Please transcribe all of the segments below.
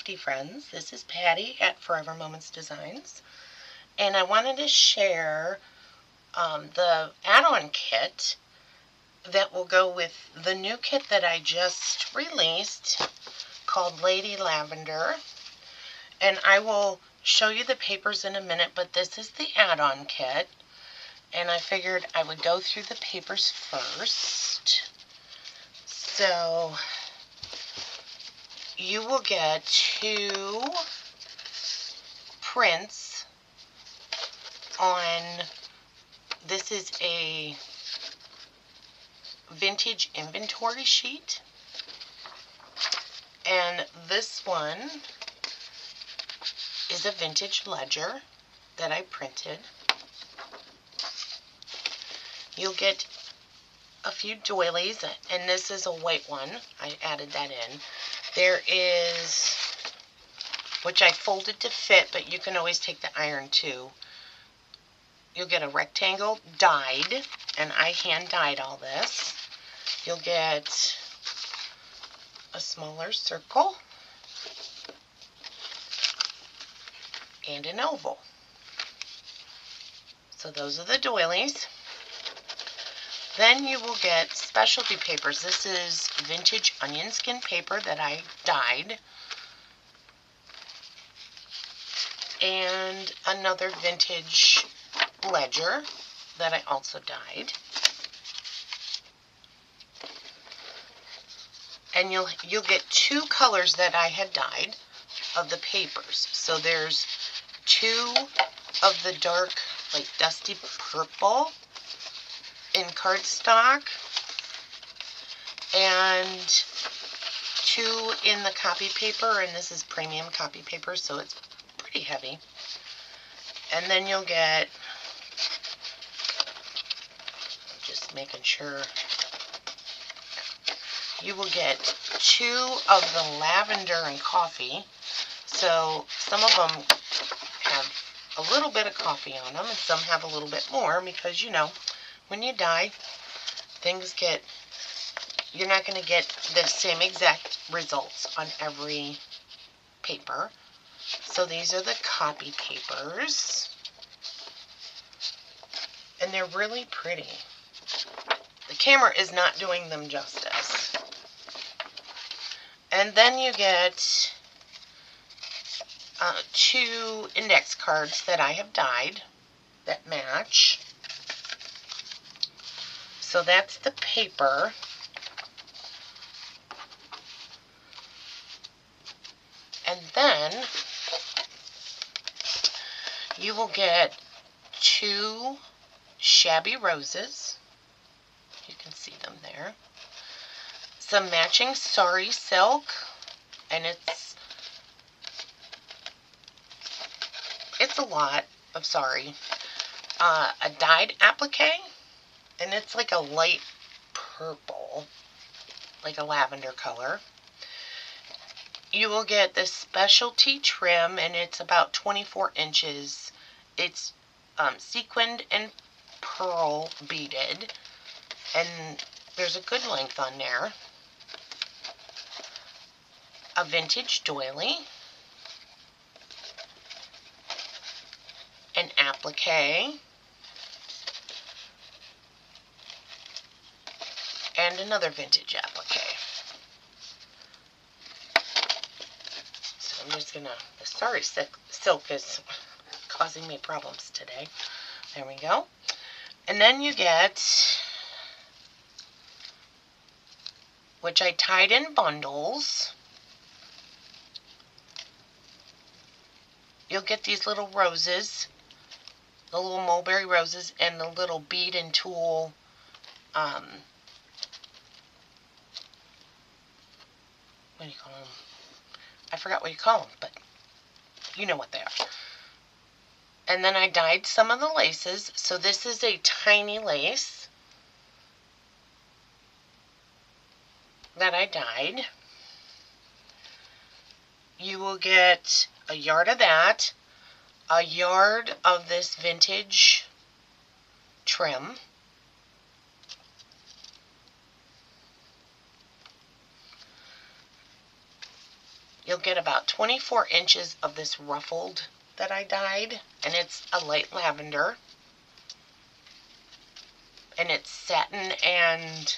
crafty friends. This is Patty at Forever Moments Designs, and I wanted to share the add-on kit that will go with the new kit that I just released called Lady Lavender, and I will show you the papers in a minute, but this is the add-on kit, and I figured I would go through the papers first. So you will get 2 prints on, this is a vintage inventory sheet, and this one is a vintage ledger that I printed. You'll get a few doilies, and this is a white one. I added that in. There is, which I folded to fit, but you can always take the iron too. You'll get a rectangle dyed, and I hand dyed all this. You'll get a smaller circle and an oval. So those are the doilies. Then you will get specialty papers. This is vintage onion skin paper that I dyed, and another vintage ledger that I also dyed. And you'll get 2 colors that I had dyed of the papers. So there's 2 of the dark, like dusty purple in cardstock, and 2 in the copy paper, and this is premium copy paper, so it's pretty heavy. And then you'll get, just making sure, you will get 2 of the lavender and coffee. So some of them have a little bit of coffee on them, and some have a little bit more, because, you know, when you dye, things get, you're not going to get the same exact results on every paper. So these are the copy papers, and they're really pretty. The camera is not doing them justice. And then you get 2 index cards that I have dyed that match. So that's the paper. And then you will get 2 shabby roses. You can see them there. Some matching sari silk, and it's a lot of sari. A dyed applique, and it's like a light purple, like a lavender color. You will get this specialty trim, and it's about 24 inches. It's sequined and pearl beaded, and there's a good length on there. A vintage doily, an applique, and another vintage applique. So I'm just gonna, the sari silk is causing me problems today. There we go. And then you get, which I tied in bundles, you'll get these little roses, the little mulberry roses, and the little bead and tool what do you call them? I forgot what you call them, but you know what they are. And then I dyed some of the laces. So this is a tiny lace that I dyed. You will get a yard of that, a yard of this vintage trim, you'll get about 24 inches of this ruffled that I dyed, and it's a light lavender, and it's satin and,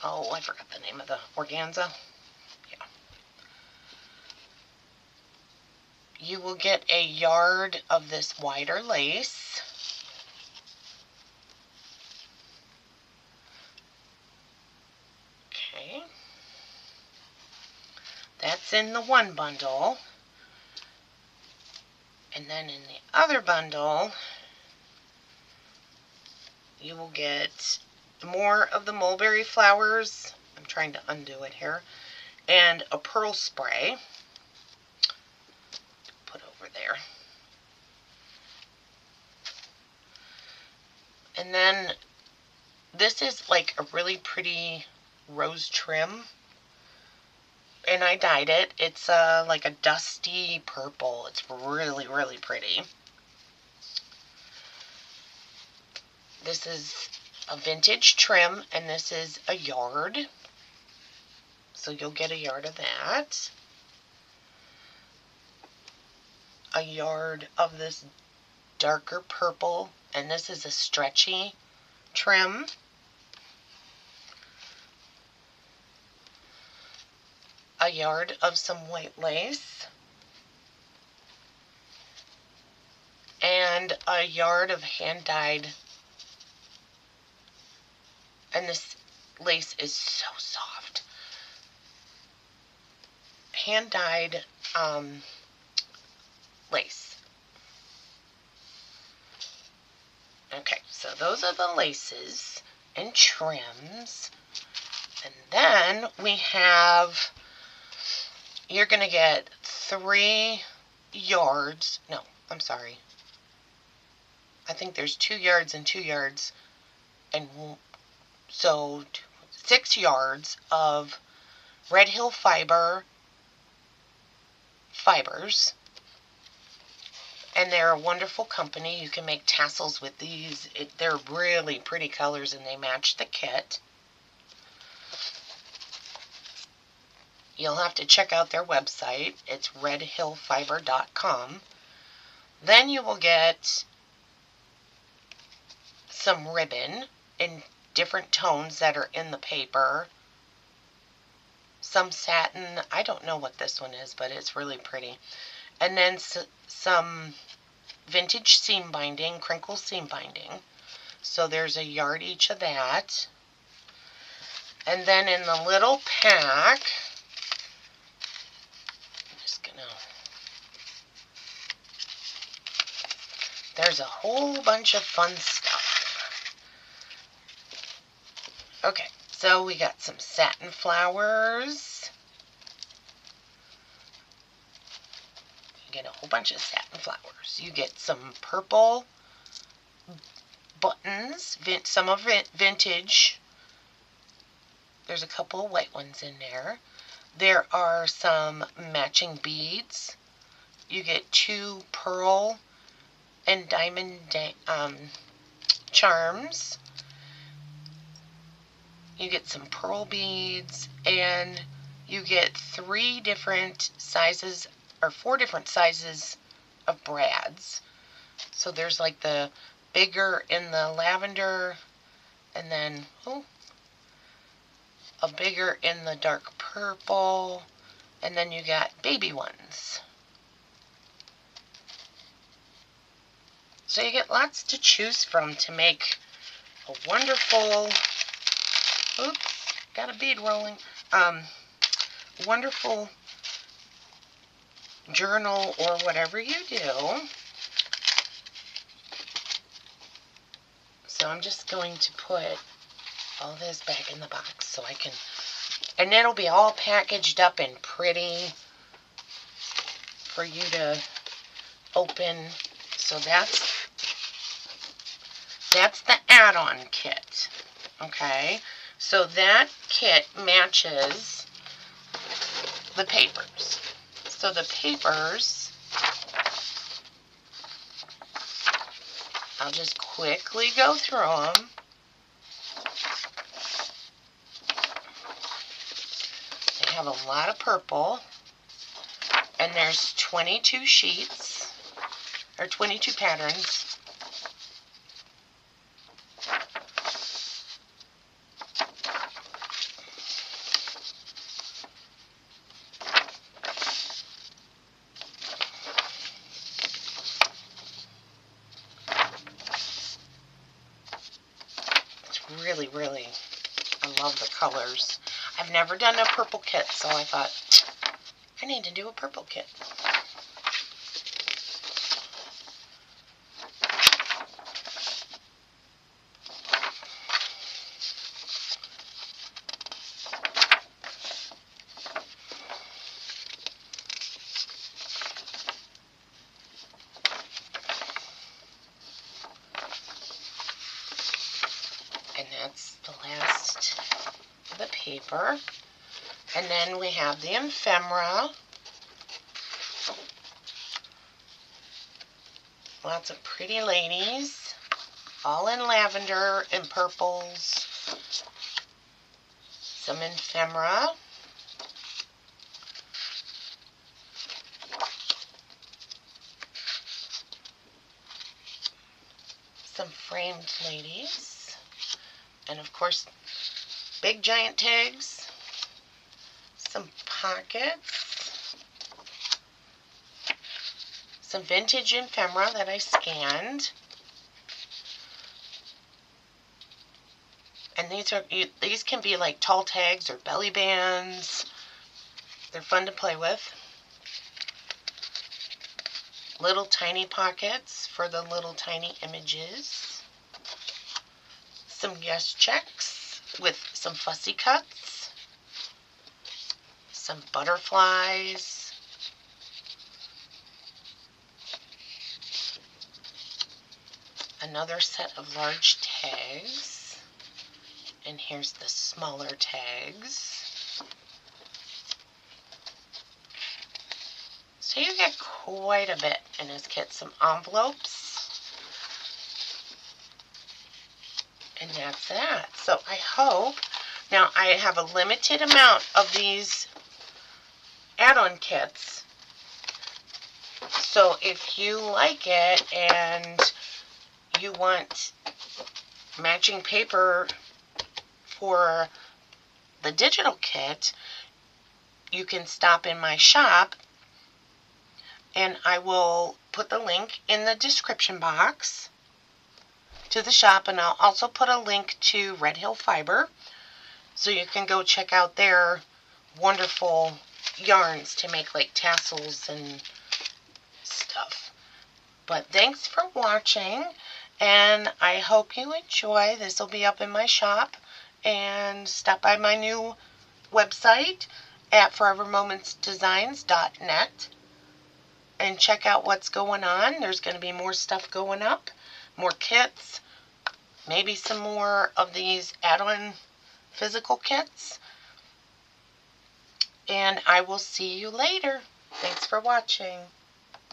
oh, I forgot the name of the organza. Yeah. You will get a yard of this wider lace. Okay. That's in the one bundle. And then in the other bundle, you will get more of the mulberry flowers. I'm trying to undo it here. And a pearl spray. Put over there. And then this is like a really pretty rose trim. And I dyed it. It's like a dusty purple. It's really, really pretty. This is a vintage trim, and this is a yard. So you'll get a yard of that. A yard of this darker purple, and this is a stretchy trim. A yard of some white lace. And a yard of hand-dyed. And this lace is so soft. Hand-dyed lace. Okay, so those are the laces and trims. And then we have, you're going to get 3 yards. No, I'm sorry. I think there's 2 yards and 2 yards. And so 6 yards of Red Hill fibers. And they're a wonderful company. You can make tassels with these. They're really pretty colors, and they match the kit. You'll have to check out their website. It's redhillfiber.com. Then you will get some ribbon in different tones that are in the paper. Some satin. I don't know what this one is, but it's really pretty. And then some vintage seam binding, crinkle seam binding. So there's a yard each of that. And then in the little pack, I'm just gonna, there's a whole bunch of fun stuff. Okay, so we got some satin flowers. Get a whole bunch of satin flowers. You get some purple buttons, some of it vintage. There's a couple of white ones in there. There are some matching beads. You get 2 pearl and diamond charms. You get some pearl beads, and you get 3 different sizes or 4 different sizes of brads. So there's like the bigger in the lavender, and then a bigger in the dark purple, and then you got baby ones. So you get lots to choose from to make a wonderful, oops, got a bead rolling, wonderful journal or whatever you do. So I'm just going to put all this back in the box so I can, and it'll be all packaged up and pretty for you to open. So that's the add-on kit. Okay, so that kit matches the papers. So the papers, I'll just quickly go through them. They have have a lot of purple, and there's 22 sheets, or 22 patterns. Really, really, I love the colors. I've never done a purple kit, so I thought, I need to do a purple kit. And that's the last of the paper. And then we have the ephemera. Lots of pretty ladies, all in lavender and purples. Some ephemera. Some framed ladies. And of course, big giant tags, some pockets, some vintage ephemera that I scanned. And these can be like tall tags or belly bands. They're fun to play with. Little tiny pockets for the little tiny images. Some guest checks with some fussy cuts, some butterflies, another set of large tags, and here's the smaller tags. So you get quite a bit in this kit. Some envelopes. And that's that. So I hope, now I have a limited amount of these add-on kits. So if you like it and you want matching paper for the digital kit, you can stop in my shop, and I will put the link in the description box to the shop, and I'll also put a link to Red Hill Fiber, so you can go check out their wonderful yarns to make like tassels and stuff. But thanks for watching, and I hope you enjoy. This will be up in my shop, and stop by my new website at forevermomentsdesigns.net and check out what's going on. There's going to be more stuff going up, more kits, maybe some more of these add-on physical kits. And I will see you later. Thanks for watching.